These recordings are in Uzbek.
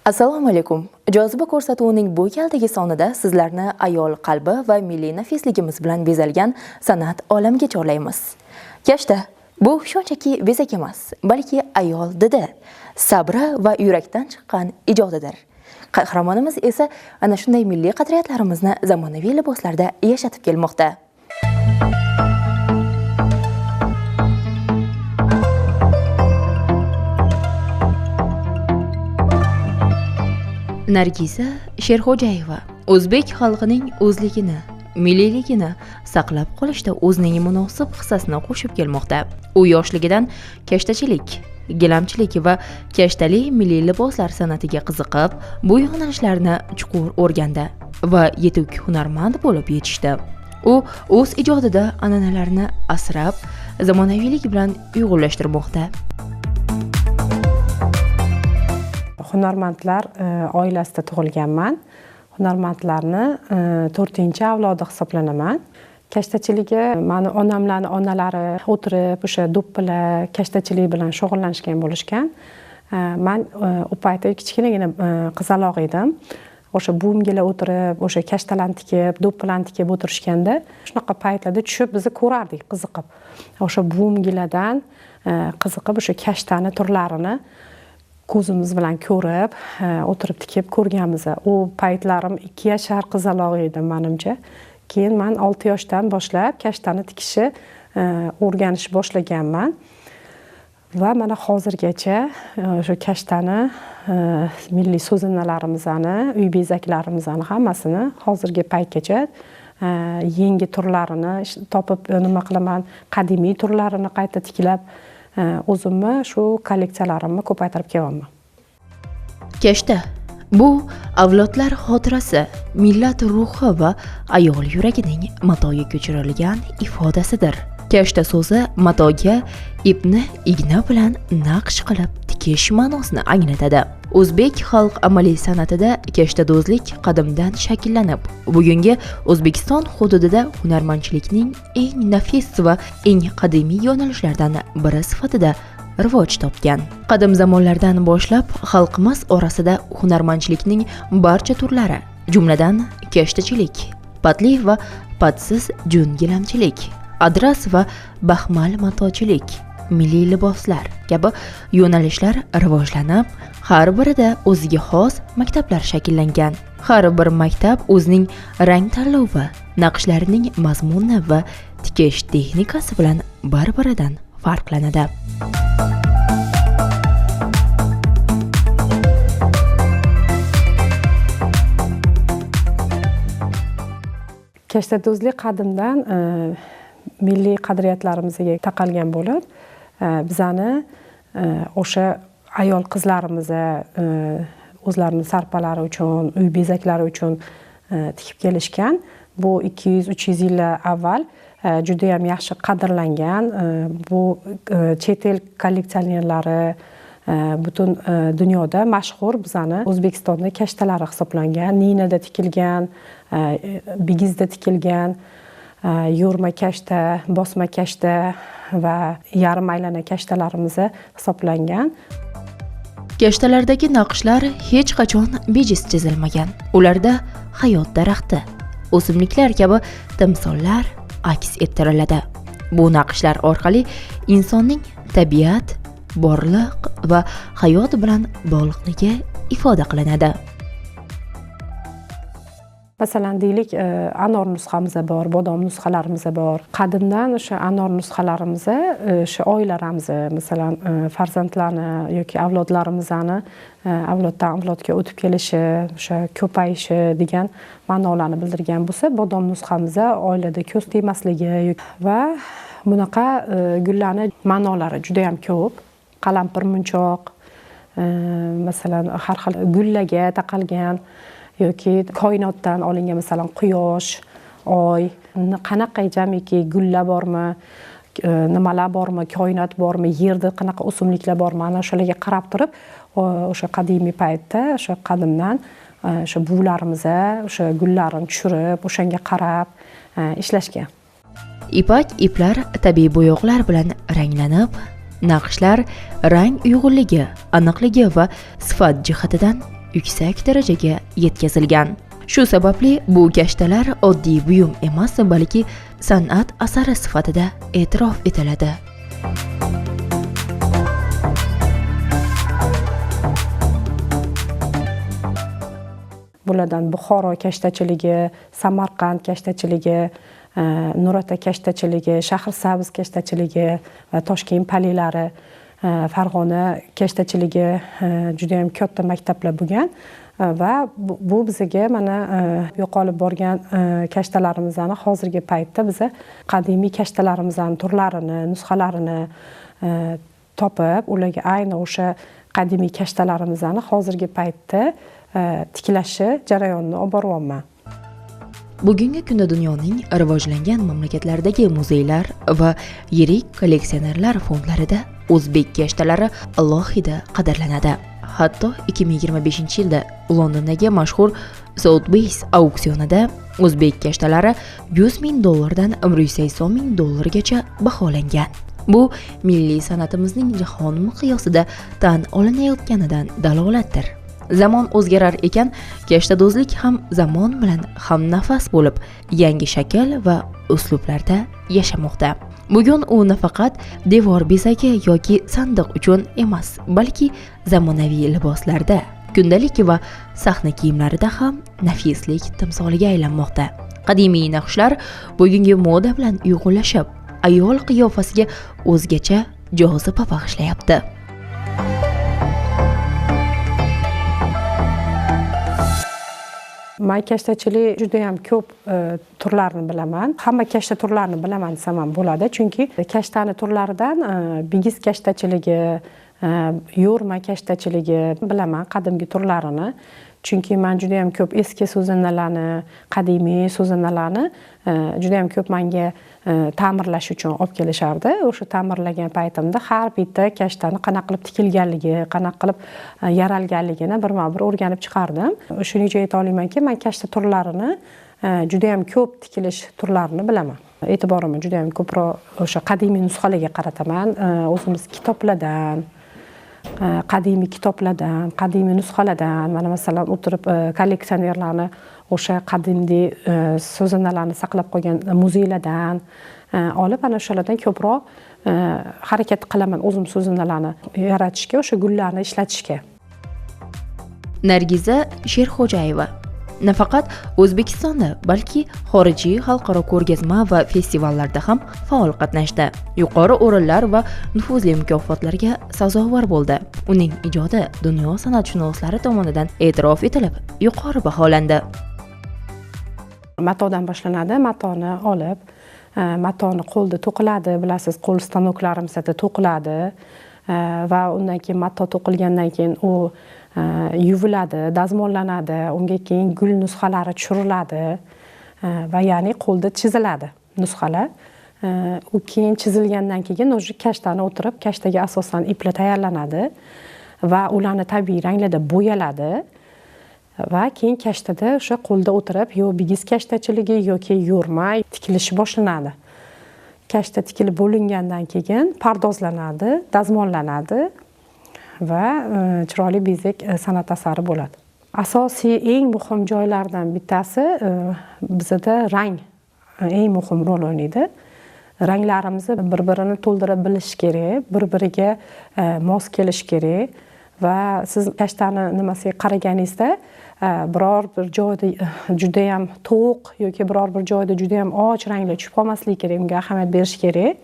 Assalomu alaykum. Joziba ko'rsatuvining bu yildagi sonida sizlarni ayol qalbi va milliy nafisligimiz bilan bezalgan san'at olamiga chorlaymiz. Kashta bu shunchaki bezak emas, balki ayol didi, sabri va yurakdan chiqqan ijodidir. Qahramonimiz esa ana shunday milliy qadriyatlarimizni zamonaviy liboslarda yashatib kelmoqda. Nargiza Sherxo'jayeva o'zbek xalqining o'zligini, milliyligini saqlab qolishda o'zining munosib hissasini qo'shib kelmoqda. U yoshligidan kashtachilik, gilamchilik va kashtali milliy liboslar san'atiga qiziqib, bu yo'nalishlarni chuqur o'rgandi va yetuk hunarmand bo'lib yetishdi. U o'z ijodida an'analarni asrab, zamonaviylik bilan uyg'unlashtirmoqda. Hunarmandlar oilasida tug'ilganman. Hunarmandlarni 4-avlodi hisoblanaman. Kashtachiligi mani onamlarning onalari o'tirib o'sha do'ppila kashtachilik bilan shug'ullanishgan bo'lishgan. Men u paytda kichkinagina qizaloq edim. O'sha buvimgalar o'tirib, o'sha kashtalarni tikib, do'ppilarni tikib o'tirishganda, shunaqa paytlarda tushib bizni ko'rardik qiziqib. O'sha buvimgilardan qiziqib o'sha kashtani turlarini ko'zimiz bilan ko'rib, o'tirib tikib ko'rganmiz. U paytlarim 2 yashar qizaloq edim menimcha. Keyin men 6 yoshdan boshlab kashtani tikishni o'rganish boshlaganman. Va mana hozirgacha o'sha kashtani milliy so'zinalarimizni, uy bezaklarimizni hammasini hozirgi paytgacha yangi turlarini topib nima qilaman, qadimiy turlarini qayta tiklab o'zimni shu kolleksiyalarimni ko'paytirib kelyapman. Kashta bu avlodlar xotirasi, millat ruhi va ayol yuragining matoga ko'chirilgan ifodasidir. Kashta so'zi matoga ipni igna bilan naqsh qilib tikish ma'nosini anglatadi. O'zbek xalq amaliy san'atida kashtadozlik qadimdan shakllanib, bugungi O'zbekiston hududida hunarmandchilikning eng nafis va eng qadimiy yo'nalishlaridan biri sifatida rivoj topgan. Qadim zamonlardan boshlab xalqimiz orasida hunarmandchilikning barcha turlari, jumladan kashtachilik, patli va patsiz jun gilamchilik, adras va baxmal matochilik, milliy liboslar kabi yo'nalishlar rivojlanib, har birida o'ziga xos maktablar shakllangan. Har bir maktab o'zining rang tanlovi, naqshlarining mazmuni va tikish texnikasi bilan bir-biridan farqlanadi. Kashtadozlik qadimdan milliy qadriyatlarimizga taqalgan bo'lib, bizani o'sha ayol qizlarimiz o'zlarining sarpalari uchun, uy bezaklari uchun tikib kelishgan. Bu 200-300 yillar avval juda ham yaxshi qadrlangan. Bu chet el kolleksionerlari butun dunyoda mashhur bizani O'zbekistonda kashtalari hisoblangan, Ninada tikilgan, Bigizda tikilgan, yo'rma kashta, bosma kashta va yarim aylana kashtalarimiz hisoblangan. Kashtalardagi naqshlar hech qachon bejiz chizilmagan. Ularda hayot daraxti, o'simliklar kabi timsollar aks ettiriladi. Bu naqshlar orqali insonning tabiat, borliq va hayot bilan bog'liqligi ifoda qilinadi. Masalan, deylik, anor nusxamiz bor, bodom nusxalarimiz bor. Qadimdan o'sha anor nusxalarimiz, o'sha oilalarimiz, masalan, farzandlarni yoki avlodlarimizni avloddan avlodga o'tib kelishi, o'sha ko'payishi degan ma'nolarni bildirgan bo'lsa, bodom nusxamiz oilada ko'z tegmasligi va bunaqa gullarning ma'nolari juda ham ko'p. Qalampir munchoq, masalan, har xil gullarga taqalgan yoki koinotdan olingan, masalan, quyosh, oy, qanaqa jamiki gullar bormi, nimalar bormi, koinot bormi, yerda qanaqa o'simliklar bormi, ana o'shalarga qarab turib, o'sha qadimiy paytda, o'sha qadimdan o'sha buvlarimiz o'sha gullarni tushirib, o'shanga qarab ishlashgan. Ipak iplar tabiiy bo'yoqlar bilan ranglanib, naqshlar rang uyg'unligi, aniqligi va sifat jihatidan yuksak darajaga yetkazilgan. Shu sababli bu kashtalar oddiy buyum emas, balki san'at asari sifatida e'tirof etiladi. Bulardan Buxoro kashtachiligi, Samarqand kashtachiligi, Nurota kashtachiligi, Shahrisabz kashtachiligi va Toshkent palilari, Farg'ona kashtachiligi juda ham katta maktablar bo'lgan va bu bizga mana yo'qolib borgan kashtalarimizni hozirgi paytda biz qadimiy kashtalarimizning turlarini, nusxalarini topib, ularga ayni o'sha qadimiy kashtalarimizni hozirgi paytda tiklashi jarayonini olib boryapman. Bugungi kunda dunyoning rivojlangan mamlakatlaridagi muzeylar va yirik kolleksionerlar fondlarida o'zbek kashtalari alohida qadrlanadi. Hatto 2025-yilda Londondagi mashhur Sotheby's auksionida o'zbek kashtalari $100,000 dan $180,000gacha baholangan. Bu milliy san'atimizning jahon miqyosida tan olinayotganidan dalolatdir. Zamon o'zgarar ekan, kashtadozlik ham zamon bilan hamnafas bo'lib, yangi shakl va uslublarda yashamoqda. Bugun u nafaqat devor bezagi yoki sandiq uchun emas, balki zamonaviy liboslarda, kundalik va sahna kiyimlarida ham nafislik timsoliga aylanmoqda. Qadimiy naqshlar bugungi moda bilan uyg'unlashib, ayol qiyofasiga o'zgacha joziba bag'ishlayapti. Men kashtachilik juda ham ko'p turlarini bilaman. Hamma kashta turlarini bilaman desam ham bo'ladi, chunki kashtani turlaridan bigiz kashtachiligi, yo'rma kashtachiligi bilaman qadimgi turlarini. Chunki men juda ham ko'p eski so'zanalarni, qadimiy so'zanalarni juda ham ko'p menga ta'mirlash uchun olib kelishardi. O'sha ta'mirlagan paytimda har bitta kashtani qanaqa qilib tikilganligi, qanaqa qilib yaralganligini birma-bir o'rganib chiqardim. Shuning uchun ayta olamanki, men kashta turlarini juda ham ko'p tikilish turlarini bilaman. E'tiborimni juda ham ko'proq o'sha qadimiy nusxalarga qarataman. O'zimiz kitoblardan, qadimiy kitoblardan, qadimiy nusxalardan, mana masalan o'tirib kolleksionerlarni o'sha qadimgi so'zanalarni saqlab qolgan muzeylardan olib, ana o'shalardan ko'proq harakat qilaman o'zim so'zanalarni yaratishga, o'sha gullarni ishlatishga. Nargiza Sherxo'jayeva nafaqat O'zbekistonda, balki xorijiy xalqaro ko'rgazma va festivallarda ham faol qatnashdi. Yuqori o'rinlar va nufuzli mukofotlarga sazovor bo'ldi. Uning ijodi dunyo san'atshunoslari tomonidan e'tirof etilib, yuqori baholandi. Matodan boshlanadi. Matoni olib, matoni qo'lda to'qiladi, bilasiz, qo'l stanoklarimizda to'qiladi va undan keyin mato to'qilgandan keyin u yuviladi, dazmollanadi, unga keyin gul nusxalari tushiriladi va ya'ni qo'lda chiziladi nusxalar. U keyin chizilgandan keyin o'sha kashtani o'tirib, kashtaga asosan iplar tayyorlanadi va ularni tabiiy ranglarda bo'yaladi va keyin kashtada o'sha qo'lda o'tirib, yo bigiz kashtachiligi yoki yo'rma tikilishi boshlanadi. Kashta tikilib bo'lingandan keyin pardozlanadi, dazmollanadi va chiroyli bezak san'at asari bo'ladi. Asosiy eng muhim joylardan bittasi bizda rang eng muhim rol o'ynaydi. Ranglarimizni bir-birini to'ldirib bilish kerak, bir-biriga mos kelish kerak va siz kashtani nimasiga qaraganingizda biror bir joyda juda ham to'q yoki biror bir joyda juda ham och ranglar tushib qolmasligi kerak, unga ahamiyat berish kerak.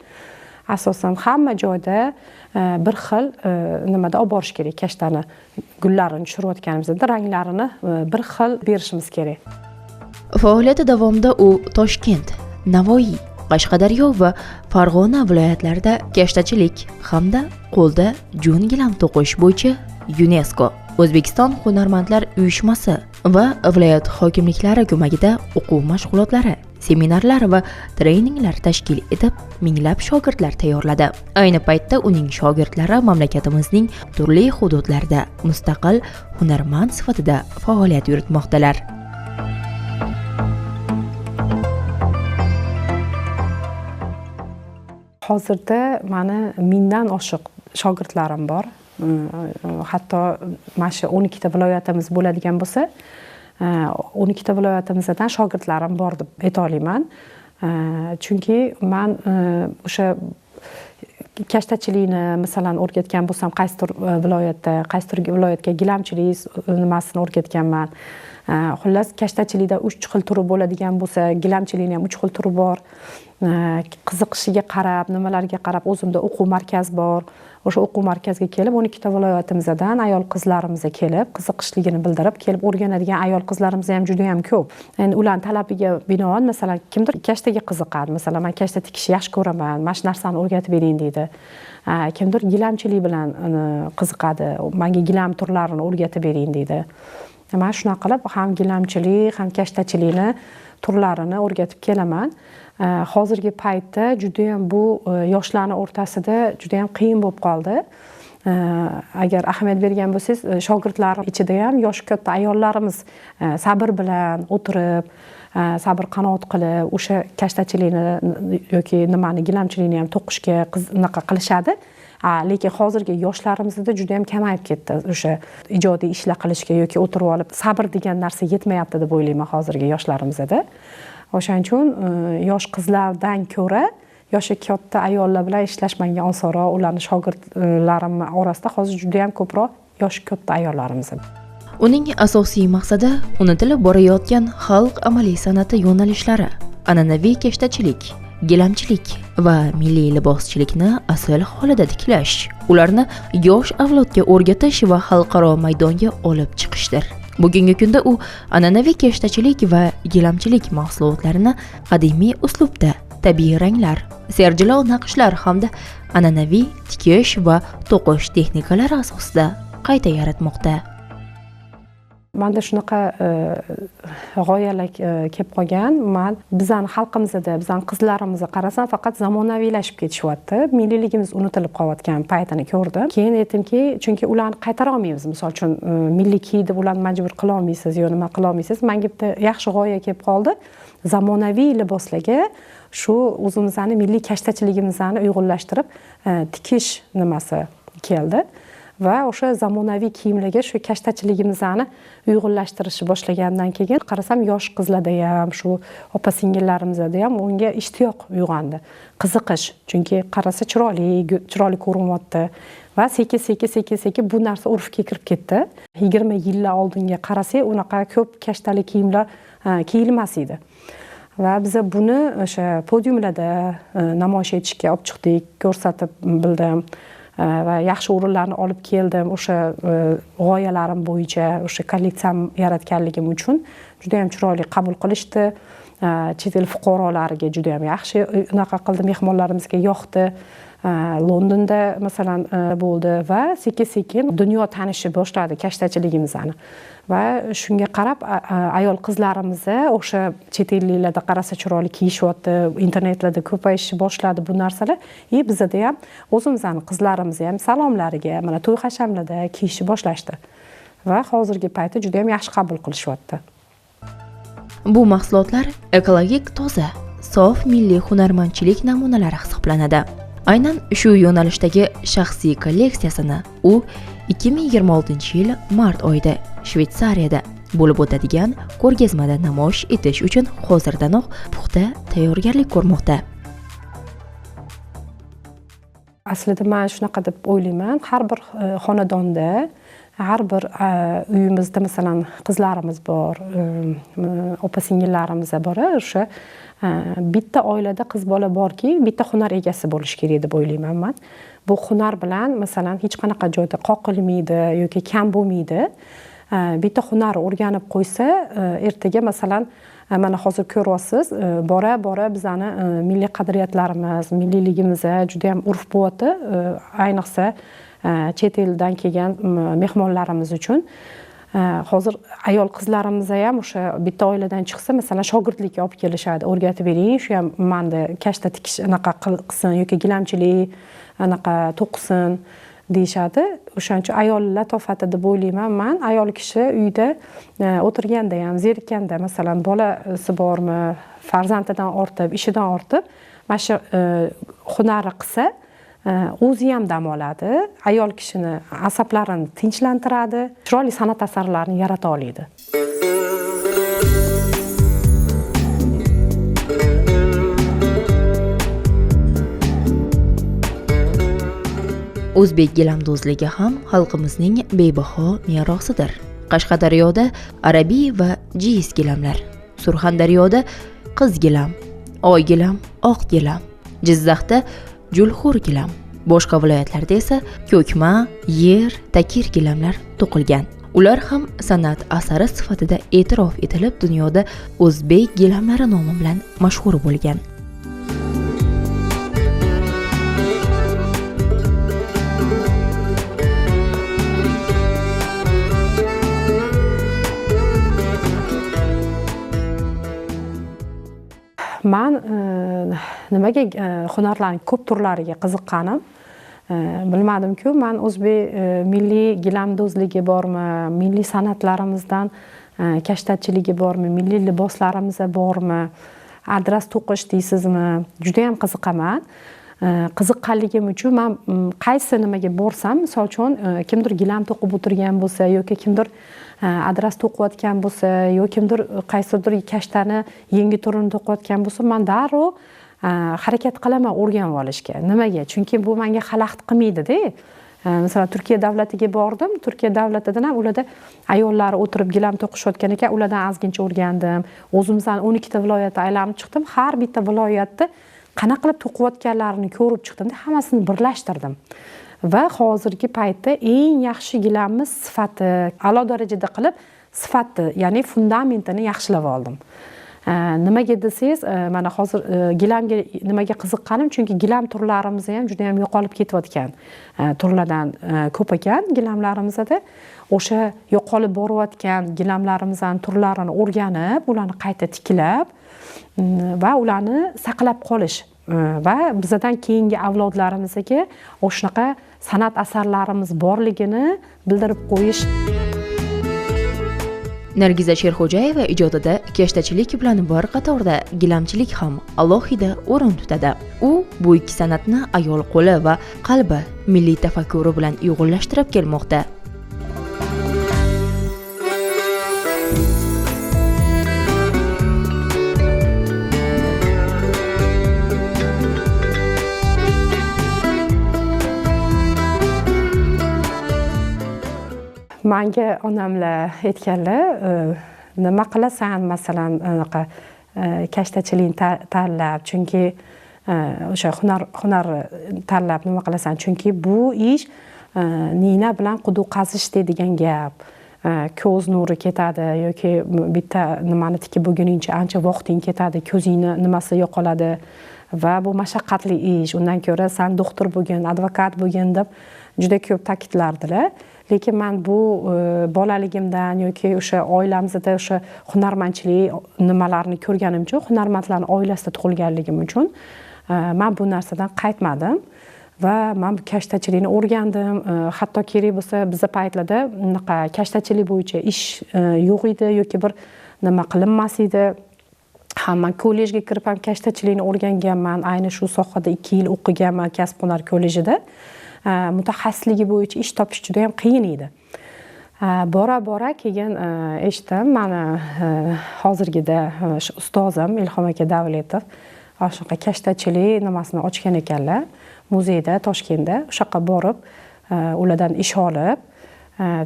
Asosan hamma joyda bir xil nimada olib borish kerak. Kashtani gullarini tushirayotganimizda ranglarini bir xil berishimiz kerak. Faoliyati davomida u Toshkent, Navoiy, Qashqadaryo va Farg'ona viloyatlarida kashtachilik hamda qo'lda jo'n gilam to'qish bo'yicha UNESCO, O'zbekiston Hunarmandlar uyushmasi va viloyat hokimliklari ko'magida o'quv mashg'ulotlari, seminarlar va treninglar tashkil etib, minglab shogirdlar tayyorladi. Ayni paytda uning shogirdlari mamlakatimizning turli hududlarida mustaqil hunarmand sifatida faoliyat yuritmoqdalar. Hozirda meni 1000 dan oshiq shogirdlarim bor. hatto mana shu 12 ta viloyatimiz bo'ladigan bo'lsa, 12 ta viloyatimizdan shogirdlarim bor deb ayta olaman. Chunki men o'sha kashtachilikni masalan o'rgatgan bo'lsam, qaysidir viloyatda, qaysidir viloyatga gilamchilik nimasini o'rgatganman. Xullas, kashtachilikda 3 xil turi bo'ladigan bo'lsa, gilamchilikning ham 3 xil turi bor. Qiziqishiga qarab, nimalarga qarab o'zimda o'quv markaz bor. O'sha o'quv markaziga kelib, 12 ta viloyatimizdan ayol qizlarimizga kelib, qiziqishligini bildirib, kelib o'rganadigan ayol qizlarimiz ham juda ham ko'p. Endi ularning talabiga binoan, masalan, kimdir kashtaga qiziqadi. Masalan, men kashta tikishni yaxshi ko'raman, mana shu narsani o'rgatib bering deydi. Kimdir gilamchilik bilan qiziqadi, menga gilam turlarini o'rgatib bering deydi. Men shunaqa qilib ham gilamchilik, ham kashtachilikni turlarini o'rgatib kelaman. Hozirgi paytda juda ham bu yoshlarning o'rtasida juda ham qiyin bo'lib qoldi. Agar ahamiyat bergan bo'lsangiz, shogirdlar ichida ham yoshi katta ayollarimiz sabr bilan o'tirib, sabr qanoat qilib, o'sha kashtachilikni yoki nimani gilamchilikni ham to'qishga unaqa qilishadi. Lekin hozirgi yoshlarimizda juda ham kamayib ketdi o'sha ijodiy ishlar qilishga yoki o'tirib olib sabr degan narsa yetmayapti deb o'ylayman hozirgi yoshlarimizda. O'shaning uchun yosh qizlardan ko'ra yoshi katta ayollar bilan ishlash menga osonroq. Ularning shogirdlarim orasida hozir juda ham ko'proq yoshi katta ayollarimiz. Uning asosiy maqsadi unutilib borayotgan xalq amaliy san'ati yo'nalishlari, an'anaviy kashtachilik, gilamchilik va milliy liboschilikni asl holida tiklash, ularni yosh avlodga o'rgatish va xalqaro maydonga olib chiqishdir. Bugungi kunda u an'anaviy kashtachilik va gilamchilik mahsulotlarini qadimiy uslubda, tabiiy ranglar, serjilo naqshlar hamda an'anaviy tikish va to'qish texnikalari asosida qayta yaratmoqda. Menda shunaqa g'oyalar kelib qolgan. Men bizning xalqimizda, bizning qizlarimizga qarasam, faqat zamonaviylashib ketishyapti. Milliyligimiz unutilib qolayotgan paytini ko'rdim. Keyin aytdimki, chunki ularni qaytara olmaymiz. Misol uchun, milliy kiyib ularni majbur qila olmaysiz, yo nima qila olmaysiz. Menga bitta yaxshi g'oya kelib qoldi. Zamonaviy liboslarga shu o'zimizning milliy kashtachiligimizni uyg'unlashtirib tikish nimasi keldi. Va o'sha zamonaviy kiyimlarga shu kashtachiligimizni uyg'unlashtirishni boshlagandan keyin qarasam, yosh qizlarda ham, shu opa-singillarimizda ham unga ishtiyoq uyg'ondi. Qiziqish, chunki qarasa chiroyli ko'rinyapti va sekin bu narsa urfga kirib ketdi. 20 yillar oldinga qarasak, unaqa ko'p kashtali kiyimlar kiyilmas edi. Va biz buni o'sha podiumlarda namoyish etishga olib chiqdik, ko'rsatib bildim. Va yaxshi o'rinlarni olib keldim. O'sha g'oyalarim bo'yicha o'sha kolleksiyam yaratganligim uchun juda ham chiroyli qabul qilishdi. Chet el fuqarolariga juda ham yaxshi unaqa qildi, mehmonlarimizga yoqdi. Londonda masalan bo'ldi va sekin dunyo tanishi boshladi kashtachiligimizni. Va shunga qarab ayol qizlarimiz o'sha chet elliklarda qarasa chiroyli kiyishyapti, internetlarda ko'payishni boshladi bu narsalar. Bizda ham o'zimizning qizlarimiz ham salomlariga, mana to'y hashamlarda kiyishni boshlashdi. Va hozirgi paytda juda ham yaxshi qabul qilishyapti. Bu mahsulotlar ekologik toza, sof milliy hunarmandchilik namunalari hisoblanadi. Aynan shu yo'nalishdagi shaxsiy kolleksiyasini u 2026-yil mart oyida Shveysariyada bo'lib o'tadigan ko'rgazmada namoyish etish uchun hozirdanoq puxta tayyorgarlik ko'rmoqda. Aslida men shunaqa deb o'ylayman, har bir xonadonda, har bir uyimizda masalan qizlarimiz bor, opa-singillarimiz bor, o'sha bitta oilada qiz bola borki, bitta hunar egasi bo'lish kerak deb o'ylayman men. Bu hunar bilan masalan hech qanaqa joyda qoqilmaydi yoki kam bo'lmaydi. Bitta hunar o'rganib qo'ysa, ertaga masalan mana hozir ko'ryapsiz, bora bizani milliy qadriyatlarimiz, milliyligimiz juda ham urf bo'lyapti, ayniqsa chet eldan kelgan mehmonlarimiz uchun. Hozir ayol qizlarimiz ham o'sha bitta oiladan chiqsa, masalan, shogirdlikka olib kelishadi, o'rgatib bering, shu ham menda kashta tikish anaqa qilsin yoki gilamchilik anaqa to'qisin deyishadi. O'shaning uchun ayol latofati deb o'ylayman men. Ayol kishi uyda o'tirganda ham, zerikkanda, masalan, bolasi bormi, farzandidan ortib, ishidan ortib, mana shu hunarni qilsa, o'zi ham dam oladi, ayol kishini asablarini tinchlantiradi, chiroyli san'at asarlarini yarata oladi. O'zbek gilamdozligi ham xalqimizning bebaho merosidir. Qashqadaryoda arabiy va jiz gilamlar, Surxondaryoda qiz gilam, oy gilam, oq gilam, Jizzaxda julxur gilam, boshqa viloyatlarda esa ko'kma, yer, takir gilamlar to'qilgan. Ular ham san'at asari sifatida e'tirof etilib, dunyoda o'zbek gilamlari nomi bilan mashhur bo'lgan. Men nimaga hunarlarning ko'p turlariga qiziqqanim, bilmadim-ku, men o'zbek milliy gilamdozligi bormi, milliy san'atlarimizdan kashtatchiligi bormi, milliy liboslarimiz bormi, adras to'qish deysizmi, juda ham qiziqaman. Qiziqqanligim uchun men qaysi nimaga borsam, misol uchun kimdir gilam to'qib o'tirgan bo'lsa yoki kimdir adras to'qiyotgan bo'lsa yoki kimdir qaysidir kashtani yangi turini to'qiyotgan bo'lsa, men darrov harakat qilaman o'rganib olishga. Nimaga? Chunki bu menga xalaqit qilmaydi-da. Masalan, Turkiya davlatiga bordim. Turkiya davlatidan ham ularda ayollar o'tirib gilam to'qishayotgan ekan, ulardan ozgincha o'rgandim. O'zimizdan 12 ta viloyatda aylanib chiqdim. Har bitta viloyatda qanaqa qilib to'qiyotganlarini ko'rib chiqdim-da, hammasini birlashtirdim. Va hozirgi paytda eng yaxshi gilamimiz sifati, a'lo darajada qilib sifati, ya'ni fundamentini yaxshilab oldim. Nimaga desangiz, mana hozir gilamga nimaga qiziqqanim, chunki gilam turlarimiz ham juda ham yo'qolib ketayotgan. Turlardan ko'p ekan gilamlarimizda. O'sha yo'qolib borayotgan gilamlarimizning turlarini o'rganib, ularni qayta tiklab va ularni saqlab qolish va bizdan keyingi avlodlarimizga o'shunaqa san'at asarlarimiz borligini bildirib qo'yish. Nargiza Sherxo'jayeva ijodida kashtachilik bilan bir qatorda gilamchilik ham alohida o'rin tutadi. U bu ikki san'atni ayol qo'li va qalbi, milliy tafakkuri bilan uyg'unlashtirib kelmoqda. Menga onamlar aytganlar, nima qilasan, masalan, anaqa kashtachilikni tanlab, chunki o'sha hunar tanlab nima qilasan, chunki bu ish nina bilan quduq qazish deydigan gap. Ko'z nuri ketadi yoki bitta nimani tikib bo'lguningcha ancha vaqting ketadi, ko'zingni nimasi yo'qoladi va bu mashaqqatli ish. Undan ko'ra sen doktor bo'lgin, advokat bo'lgin deb juda ko'p ta'kidlardilar. Lekin men bu bolaligimdan yoki o'sha oilamizda o'sha hunarmandchilik nimalarni ko'rganim uchun, hunarmandlarning oilasida tug'ilganligim uchun men bu narsadan qaytmadim va men bu kashtachilikni o'rgandim. Hatto kerak bo'lsa bizda paytlarda unaqa kashtachilik bo'yicha ish yo'q edi yoki bir nima qilinmas edi. Men kollejga kirib ham kashtachilikni o'rganganman. Ayni shu sohada 2 yil o'qiganman kasb-hunar kollejida. Mutaxassisligi bo'yicha ish topish juda ham qiyin edi. Bora keyin eshitdim, mani hozirgida ustozim Ilhom aka Davletov shunaqa kashtachilik nimasini ochgan ekanlar muzeyda Toshkentda. O'sha yoqqa borib, ulardan ish olib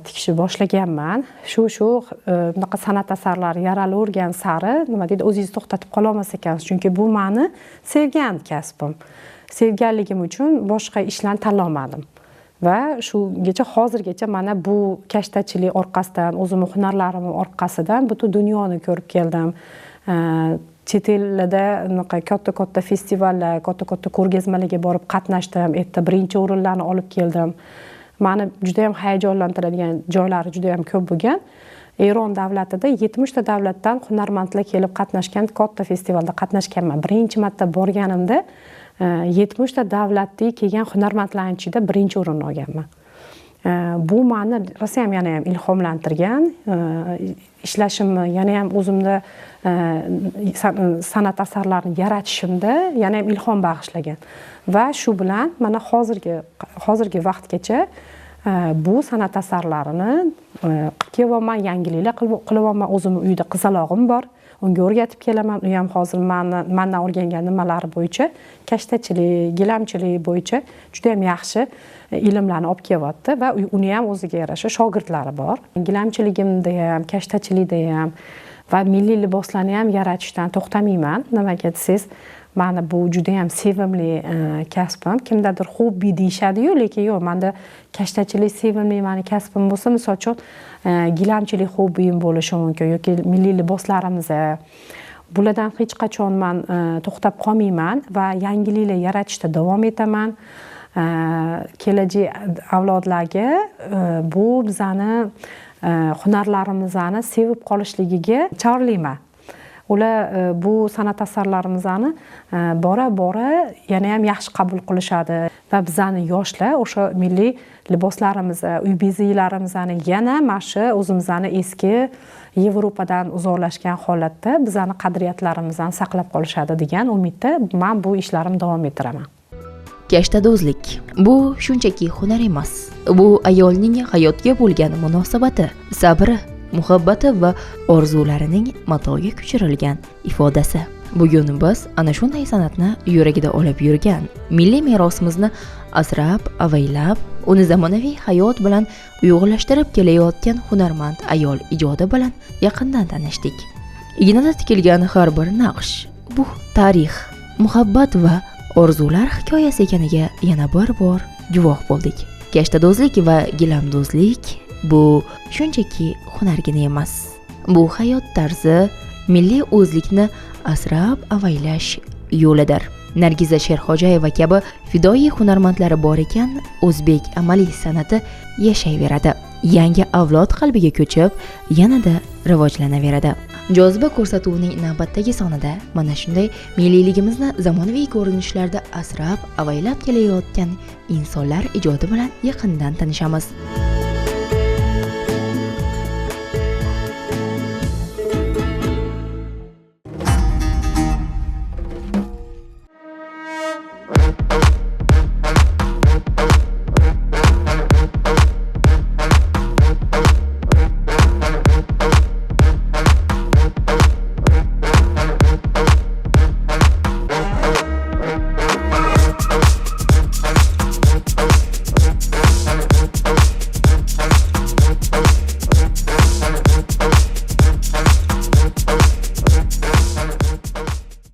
tikishni boshlaganman. Shu bunaqa san'at asarlari yaralavergan sari nima deydi, o'zingizni to'xtatib qola olmas ekansiz, chunki bu meni sevgan kasbim. Sevganligim uchun boshqa ishlarni tanlamadim. Va hozirgacha mana bu kashtachilik orqasidan, o'zimning hunarlarimning orqasidan butun dunyoni ko'rib keldim. Chet ellarda katta festivallar, katta ko'rgazmalarga borib qatnashdim. Erta birinchi o'rinlarni olib keldim. Meni juda ham hayajonlantiradigan joylari juda ham ko'p bo'lgan. Eron davlatida 70 ta davlatdan hunarmandlar kelib qatnashgan katta festivalda qatnashganman. Birinchi marta borganimda 70 ta davlatdan kelgan hunarmandlarning ichida birinchi o'rinni olganman. Bu meni rosayam yana ham ilhomlantirgan. Ishlashimni yana ham o'zimda san'at asarlarini yaratishimda yana ham ilhom bag'ishlagan. Va shu bilan mana hozirgi vaqtgacha bu san'at asarlarini qilib kelyapman, yangiliklar qilyapman. O'zimni uyda qizalog'im bor. Unga o'rgatib kelaman. U ham hozir mendan o'rgangan nimalari bo'yicha, kashtachilik, gilamchilik bo'yicha juda ham yaxshi ilmlarni olib kelyapti va uni ham o'ziga yarasha shogirdlari bor. Gilamchiligimda ham, kashtachilikda ham va milliy liboslarni ham yaratishdan to'xtamayman. Nimaga desangiz, meni bu juda ham sevimli kasbim. Kimdadir hobbi deyishadi-yu, lekin yo'q, menda kashtachilik sevimli meni kasbim bo'lsa, misol uchun gilamchilik hobbim bo'lishi mumkin yoki milliy liboslarimiz. Bulardan hech qachon men to'xtab qolmayman va yangiliklar yaratishda davom etaman. Kelajak avlodlarga bu bizani hunarlarimizni sevib qolishligiga chorlayman. Ular bu san'at asarlarimizni bora yana ham yaxshi qabul qilishadi va bizani yoshlar o'sha milliy liboslarimizni, uy bezaklarimizni yana mana shu o'zimizni eski Yevropadan uzoqlashgan holatda bizani qadriyatlarimizni saqlab qolishadi degan umidda men bu ishlarimni davom ettiraman. Kashtadozlik bu shunchaki hunar emas. Bu ayolning hayotga bo'lgan munosabati, sabri, muhabbati va orzularining matoga ko'chirilgan ifodasi. Bugun biz ana shunday san'atni yuragida olib yurgan, milliy merosimizni asrab, avaylab, uni zamonaviy hayot bilan uyg'unlashtirib kelayotgan hunarmand ayol ijodi bilan yaqindan tanishdik. Ignada tikilgan har bir naqsh bu tarix, muhabbat va orzular hikoyasi ekaniga yana bir bor guvoh bo'ldik. Kashtadozlik va gilamdozlik bu shunchaki hunargina emas. Bu hayot tarzi, milliy o'zlikni asrab avaylash yo'lidir. Nargiza Sherxo'jayeva kabi fidoyi hunarmandlari bor ekan, o'zbek amaliy san'ati yashayveradi. Yangi avlod qalbiga ko'chib, yanada rivojlanaveradi. Joziba ko'rsatuvining navbatdagi sonida mana shunday milliyligimizni zamonaviy ko'rinishlarda asrab, avaylab kelayotgan insonlar ijodi bilan yaqindan tanishamiz.